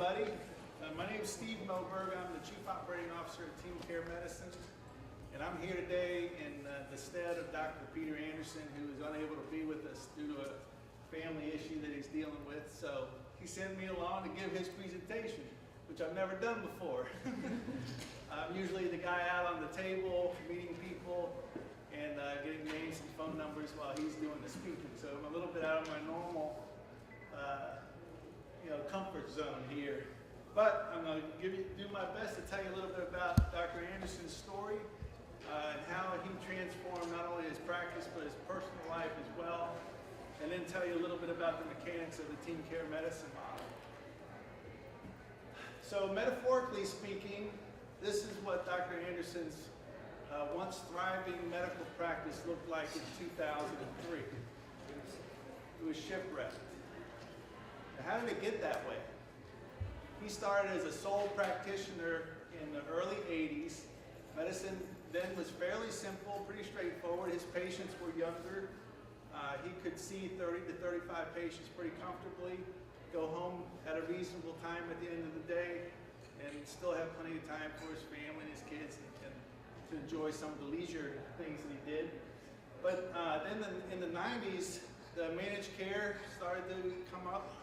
everybody. My name is Steve Moberg. I'm the Chief Operating Officer at Team Care Medicine. And I'm here today in the stead of Dr. Peter Anderson, who is unable to be with us due to a family issue that he's dealing with. So he sent me along to give his presentation, which I've never done before. I'm usually the guy out on the table, meeting people, and getting names and phone numbers while he's doing the speaking. So I'm a little bit out of my normal comfort zone here. But I'm going to do my best to tell you a little bit about Dr. Anderson's story and how he transformed not only his practice but his personal life as well, and then tell you a little bit about the mechanics of the team care medicine model. So metaphorically speaking, this is what Dr. Anderson's once thriving medical practice looked like in 2003. It was shipwrecked. Now, how did it get that way? He started as a sole practitioner in the early 80s. Medicine then was fairly simple, pretty straightforward. His patients were younger. He could see 30 to 35 patients pretty comfortably, go home at a reasonable time at the end of the day, and still have plenty of time for his family and his kids and to enjoy some of the leisure things that he did. But then in the 90s, the managed care started to come up,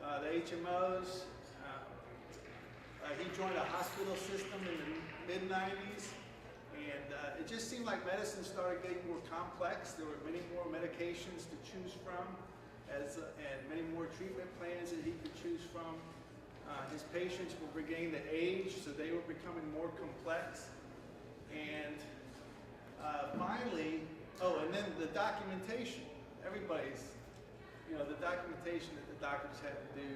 the HMOs. He joined a hospital system in the mid-90s, and it just seemed like medicine started getting more complex. There were many more medications to choose from, and many more treatment plans that he could choose from. His patients were beginning to age, so they were becoming more complex. And finally, and then the documentation. Everybody's, the documentation that the doctors had to do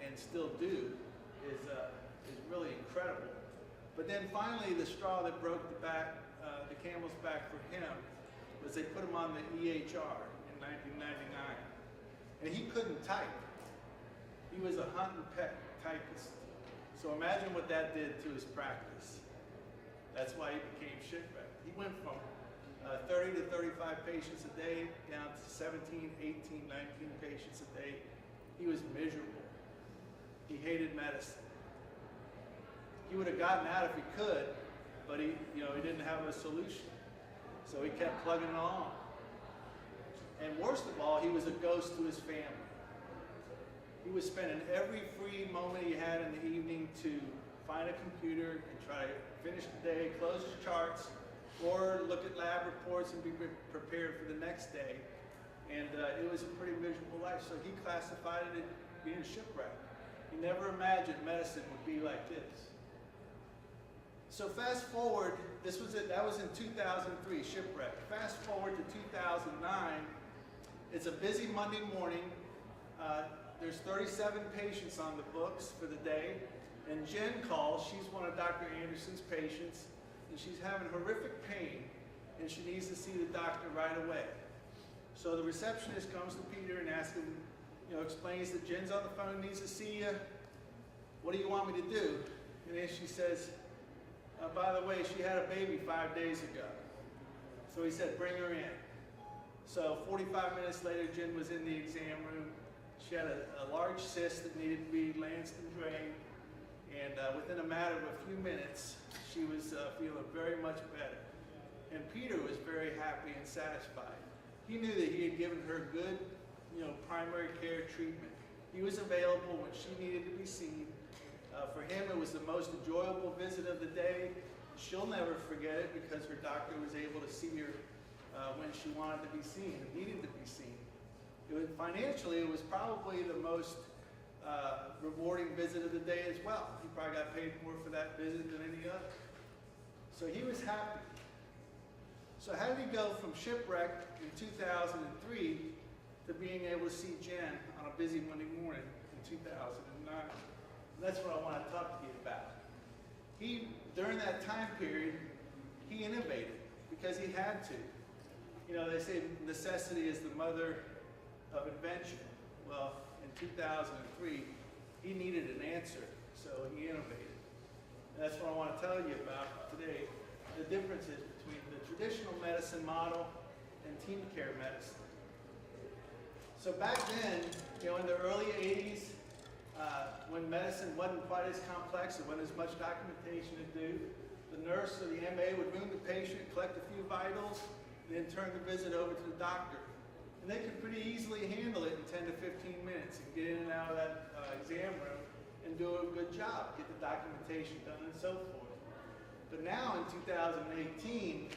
and still do is really incredible. But then finally, the straw that broke the camel's back for him was they put him on the EHR in 1999. And he couldn't type. He was a hunt and peck typist. So imagine what that did to his practice. That's why he became shipwrecked. He went from 30 to 35 patients a day down to 17, 18, 19 patients a day. He was miserable. He hated medicine. He would have gotten out if he could, but he didn't have a solution. So he kept plugging along. And worst of all, he was a ghost to his family. He was spending every free moment he had in the evening to find a computer and try to finish the day, close his charts, or look at lab reports and be prepared for the next day. And it was a pretty miserable life. So he classified it as being shipwrecked. He never imagined medicine would be like this. So fast forward, that was in 2003, shipwreck. Fast forward to 2009, it's a busy Monday morning. There's 37 patients on the books for the day, and Jen calls. She's one of Dr. Anderson's patients, and she's having horrific pain, and she needs to see the doctor right away. So the receptionist comes to Peter and asks him, explains that Jen's on the phone, needs to see you. What do you want me to do? And then she says, by the way, she had a baby 5 days ago. So he said, bring her in. So 45 minutes later, Jen was in the exam room. She had a large cyst that needed to be lanced and drained. And within a matter of a few minutes, she was feeling very much better. And Peter was very happy and satisfied. He knew that he had given her good, primary care treatment. He was available when she needed to be seen. For him, it was the most enjoyable visit of the day. She'll never forget it because her doctor was able to see her when she wanted to be seen and needed to be seen. Financially, it was probably the most rewarding visit of the day as well. He probably got paid more for that visit than any other. So he was happy. So how did he go from shipwreck in 2003 to being able to see Jen on a busy Monday morning in 2009? That's what I want to talk to you about. During that time period, he innovated because he had to. They say necessity is the mother of invention. Well, in 2003, he needed an answer, so he innovated. And that's what I want to tell you about today, the differences between the traditional medicine model and team care medicine. So back then, in the early 80s, when medicine wasn't quite as complex, there wasn't as much documentation to do, the nurse or the MA would room the patient, collect a few vitals, and then turn the visit over to the doctor. And they could pretty easily handle it in 10 to 15 minutes and get in and out of that exam room and do a good job, get the documentation done and so forth. But now in 2018,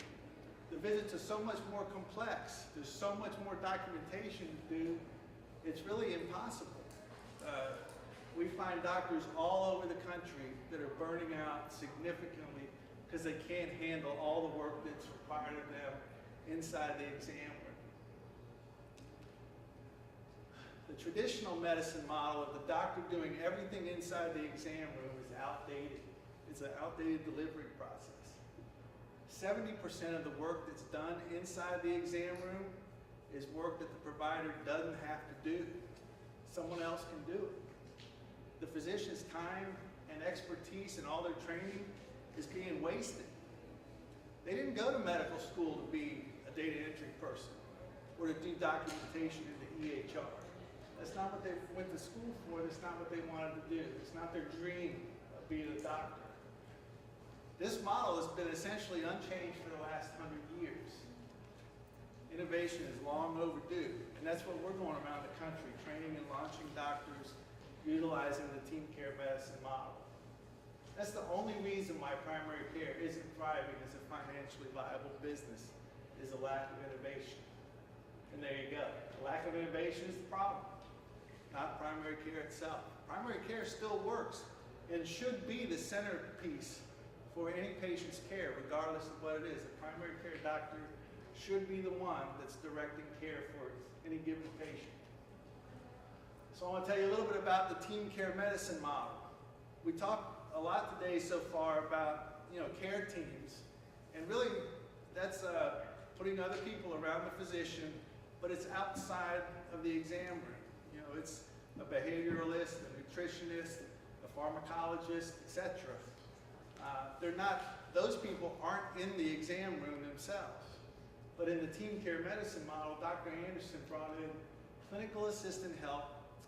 the visits are so much more complex. There's so much more documentation to do, it's really impossible. We find doctors all over the country that are burning out significantly because they can't handle all the work that's required of them inside the exam room. The traditional medicine model of the doctor doing everything inside the exam room is outdated. It's an outdated delivery process. 70% of the work that's done inside the exam room is work that the provider doesn't have to do. Someone else can do it. The physician's time and expertise and all their training is being wasted. They didn't go to medical school to be a data entry person or to do documentation in the EHR. That's not what they went to school for. That's not what they wanted to do. It's not their dream of being a doctor. This model has been essentially unchanged for the last 100 years. Innovation is long overdue, and that's what we're going around the country, training and launching doctors, utilizing the team care medicine model. That's the only reason why primary care isn't thriving as a financially viable business, is a lack of innovation. And there you go. The lack of innovation is the problem, not primary care itself. Primary care still works and should be the centerpiece for any patient's care, regardless of what it is. A primary care doctor should be the one that's directing care for any given patient. So I want to tell you a little bit about the team care medicine model. We talked a lot today so far about care teams, and really that's putting other people around the physician, but it's outside of the exam room. It's a behavioralist, a nutritionist, a pharmacologist, etc. Those people aren't in the exam room themselves. But in the team care medicine model, Dr. Anderson brought in clinical assistant help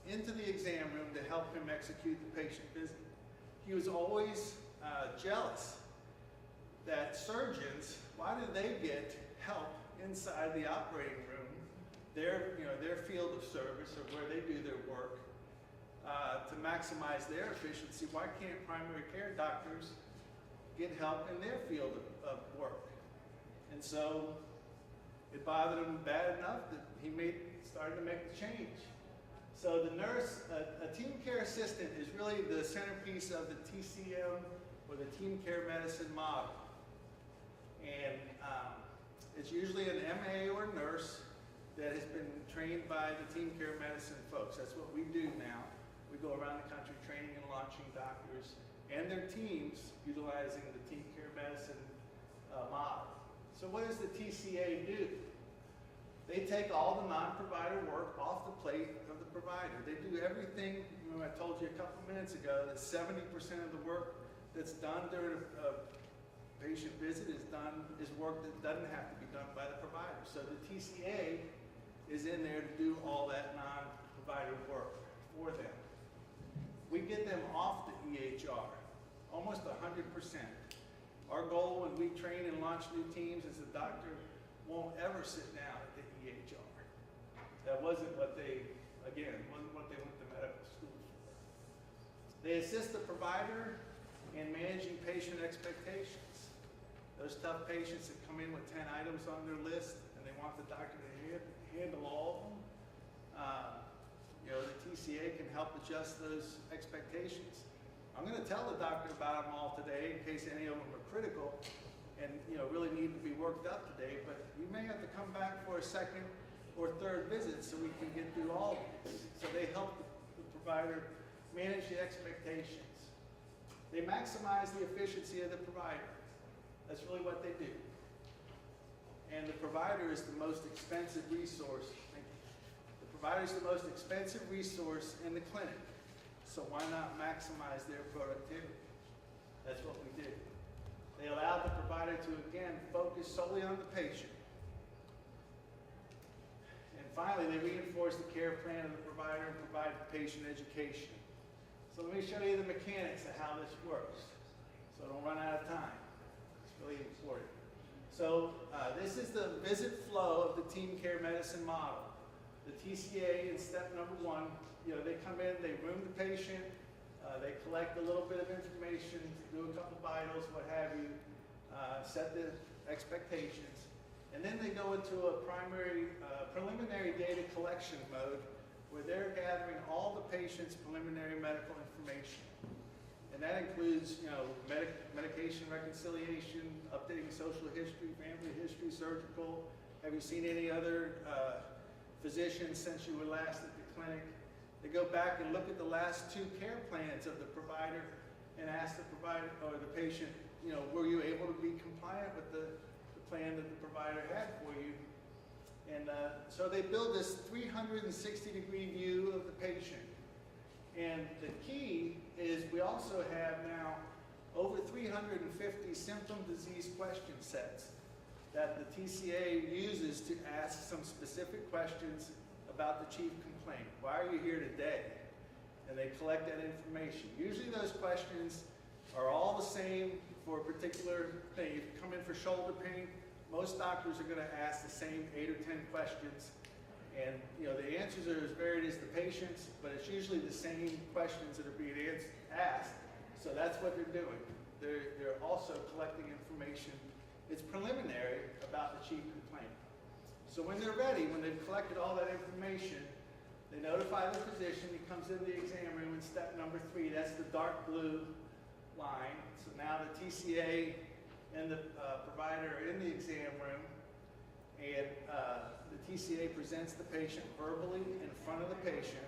into the exam room to help him execute the patient visit. He was always jealous that surgeons, why do they get help inside the operating room, their field of service or where they do their work, to maximize their efficiency? Why can't primary care doctors get help in their field of work? And so it bothered him bad enough that he started to make the change. So the nurse, a team care assistant is really the centerpiece of the TCM or the team care medicine model. And it's usually an MA or nurse that has been trained by the team care medicine folks. That's what we do now. We go around the country training and launching doctors and their teams utilizing the team care medicine model. So what does the TCA do? They take all the non-provider work off the plate of the provider. They do everything. I told you a couple minutes ago that 70% of the work that's done during a patient visit is work that doesn't have to be done by the provider. So the TCA is in there to do all that non-provider work for them. We get them off the EHR, almost 100%. Our goal when we train and launch new teams is the doctor won't ever sit down at the EHR. That wasn't what they went to medical school for. They assist the provider in managing patient expectations. Those tough patients that come in with 10 items on their list and they want the doctor to handle all of them, the TCA can help adjust those expectations. I'm going to tell the doctor about them all today in case any of them are critical and really need to be worked up today, but you may have to come back for a second or third visit so we can get through all of these. So they help the provider manage the expectations. They maximize the efficiency of the provider. That's really what they do. And the provider is the most expensive resource. The provider is the most expensive resource in the clinic. So why not maximize their productivity? That's what we do. They allow the provider to, again, focus solely on the patient. And finally, they reinforce the care plan of the provider and provide patient education. So let me show you the mechanics of how this works, so don't run out of time. It's really important. So this is the visit flow of the team care medicine model. The TCA in step number 1, they come in, they room the patient, they collect a little bit of information, do a couple vitals, what have you, set the expectations, and then they go into a preliminary data collection mode where they're gathering all the patient's preliminary medical information. And that includes, medication reconciliation, updating social history, family history, surgical. Have you seen any other physicians since you were last at the clinic? They go back and look at the last 2 care plans of the provider and ask the provider or the patient, were you able to be compliant with the plan that the provider had for you? And so they build this 360-degree view of the patient. And the key is we also have now over 350 symptom disease question sets that the TCA uses to ask some specific questions about the chief complaint. Why are you here today? And they collect that information. Usually those questions are all the same for a particular thing. If you come in for shoulder pain, most doctors are going to ask the same 8 or 10 questions. And the answers are as varied as the patient's, but it's usually the same questions that are being asked. So that's what they're doing. They're also collecting information. It's preliminary about the chief complaint. So when they're ready, when they've collected all that information, they notify the physician. He comes into the exam room in step number 3. That's the dark blue line. So now the TCA and the provider are in the exam room, and the TCA presents the patient verbally in front of the patient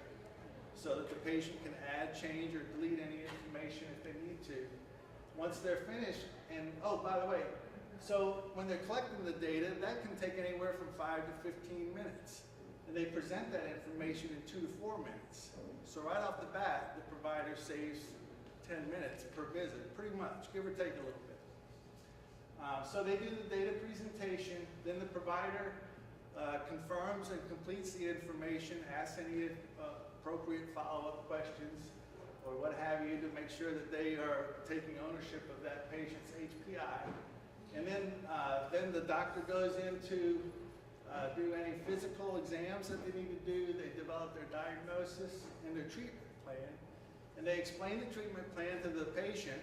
so that the patient can add, change, or delete any information if they need to. Once they're finished, and oh, by the way, so when they're collecting the data, that can take anywhere from 5 to 15 minutes. And they present that information in 2 to 4 minutes. So right off the bat, the provider saves 10 minutes per visit, pretty much, give or take a little bit. So they do the data presentation, then the provider confirms and completes the information, asks any appropriate follow-up questions or what have you to make sure that they are taking ownership of that patient's HPI. And then the doctor goes in to do any physical exams that they need to do. They develop their diagnosis and their treatment plan. And they explain the treatment plan to the patient,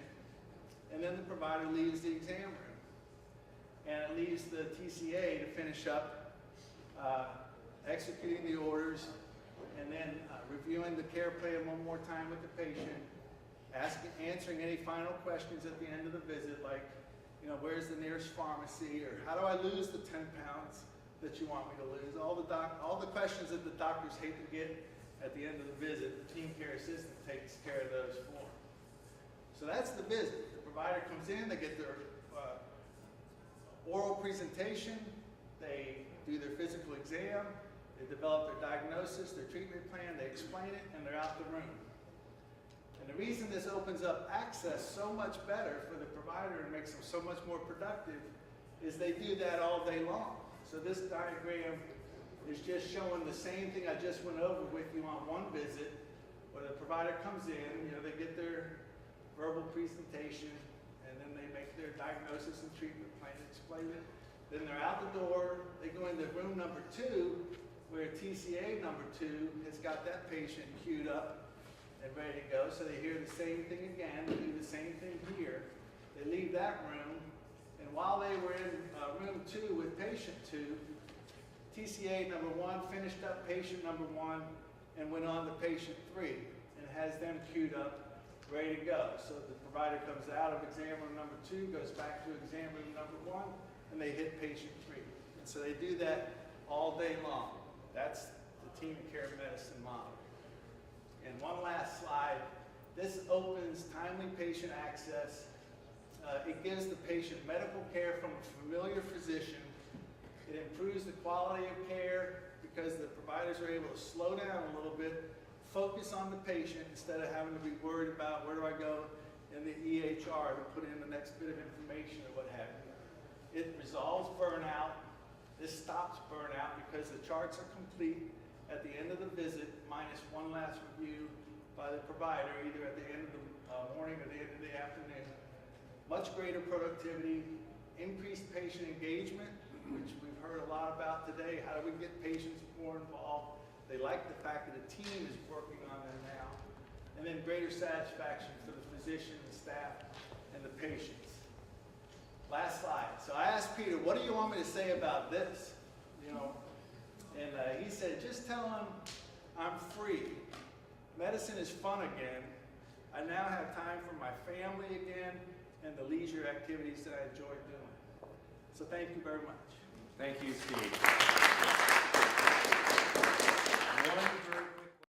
and then the provider leaves the exam room. And it leaves the TCA to finish up executing the orders and then reviewing the care plan one more time with the patient, answering any final questions at the end of the visit, like, where's the nearest pharmacy, or how do I lose the 10 pounds that you want me to lose? All the questions that the doctors hate to get at the end of the visit, the team care assistant takes care of those for them. So that's the visit. The provider comes in, they get their oral presentation, they do their physical exam, they develop their diagnosis, their treatment plan, they explain it, and they're out the room. And the reason this opens up access so much better for the provider and makes them so much more productive is they do that all day long. So this diagram is just showing the same thing I just went over with you on one visit, where the provider comes in, they get their verbal presentation, and then they make their diagnosis and treatment plan, explain it. Then they're out the door, they go into room number 2, where TCA number 2 has got that patient queued up and ready to go. So they hear the same thing again, they do the same thing here. They leave that room, and while they were in room 2 with patient 2, TCA number 1 finished up patient number 1 and went on to patient 3 and has them queued up, ready to go. So the provider comes out of exam room number 2, goes back to exam room number 1, and they hit patient 3. And so they do that all day long. That's the team care medicine model. And one last slide. This opens timely patient access. It gives the patient medical care from a familiar physician. It improves the quality of care because the providers are able to slow down a little bit, focus on the patient instead of having to be worried about where do I go in the EHR to put in the next bit of information or what have you. It resolves burnout. This stops burnout because the charts are complete at the end of the visit, minus one last review by the provider, either at the end of the morning or the end of the afternoon. Much greater productivity, increased patient engagement, which we've heard a lot about today. How do we get patients more involved? They like the fact that a team is working on them now. And then greater satisfaction for the physician, the staff, and the patients. Last slide. So I asked Peter, what do you want me to say about this? And he said, just tell him I'm free. Medicine is fun again. I now have time for my family again and the leisure activities that I enjoy doing. So thank you very much. Thank you, Steve.